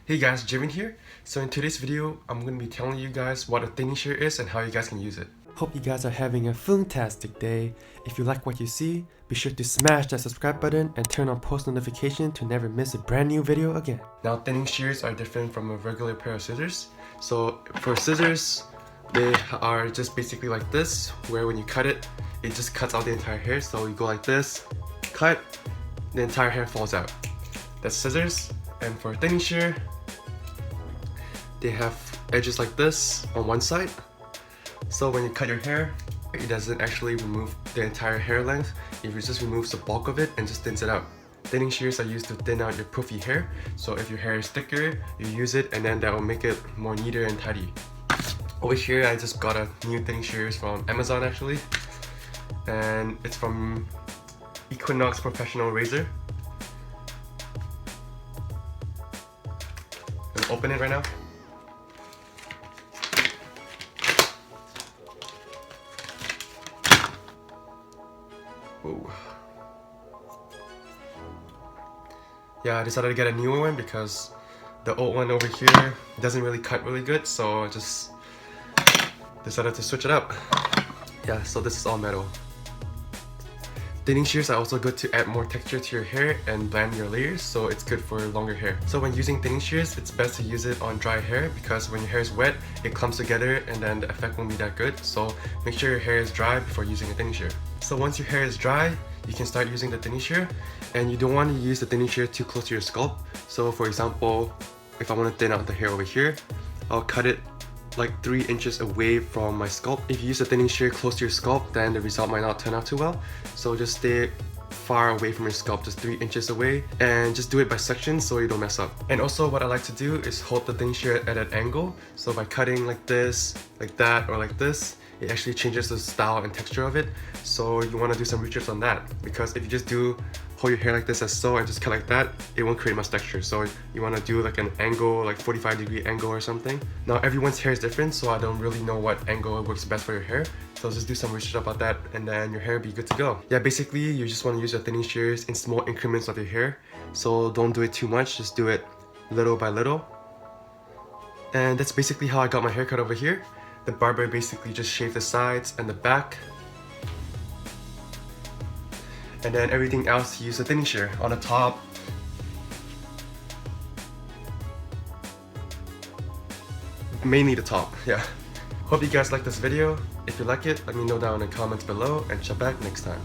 Hey guys, Jimin here. So in today's video, I'm going to be telling you guys what a thinning shear is and how you guys can use it. Hope you guys are having a fantastic day. If you like what you see, be sure to smash that subscribe button and turn on post notification to never miss a brand new video again. Now thinning shears are different from a regular pair of scissors. So for scissors, they are just basically like this, where when you cut it, it just cuts out the entire hair. So you go like this, cut, the entire hair falls out. That's scissors. And for thinning shear, they have edges like this on one side. So when you cut your hair, it doesn't actually remove the entire hair length. It just removes the bulk of it and just thins it out. Thinning shears are used to thin out your puffy hair. So if your hair is thicker, you use it and then that will make it more neater and tidy. Over here, I just got a new thinning shears from Amazon actually. And it's from Equinox Professional Razor. I'm gonna open it right now. Ooh. Yeah, I decided to get a newer one because the old one over here doesn't really cut really good, so I just decided to switch it up. Yeah, so this is all metal. Thinning shears are also good to add more texture to your hair and blend your layers, so it's good for longer hair. So when using thinning shears, it's best to use it on dry hair because when your hair is wet, it clumps together and then the effect won't be that good. So make sure your hair is dry before using a thinning shear. So once your hair is dry, you can start using the thinning shear, and you don't want to use the thinning shear too close to your scalp. So for example, if I want to thin out the hair over here, I'll cut it like 3 inches away from my scalp. If you use a thinning shear close to your scalp, then the result might not turn out too well. So just stay far away from your scalp, just 3 inches away, and just do it by section so you don't mess up. And also what I like to do is hold the thinning shear at an angle. So by cutting like this, like that, or like this, it actually changes the style and texture of it. So you want to do some research on that, because if you just hold your hair like this as so and just cut like that, it won't create much texture. So you want to do like an angle, like 45-degree angle or something. Now everyone's hair is different, so I don't really know what angle works best for your hair. So just do some research about that and then your hair will be good to go. Yeah, basically you just want to use your thinning shears in small increments of your hair. So don't do it too much, just do it little by little. And that's basically how I got my haircut over here. The barber basically just shaved the sides and the back. And then everything else, he used a thinning shear on the top. Mainly the top, yeah. Hope you guys like this video. If you like it, let me know down in the comments below and check back next time.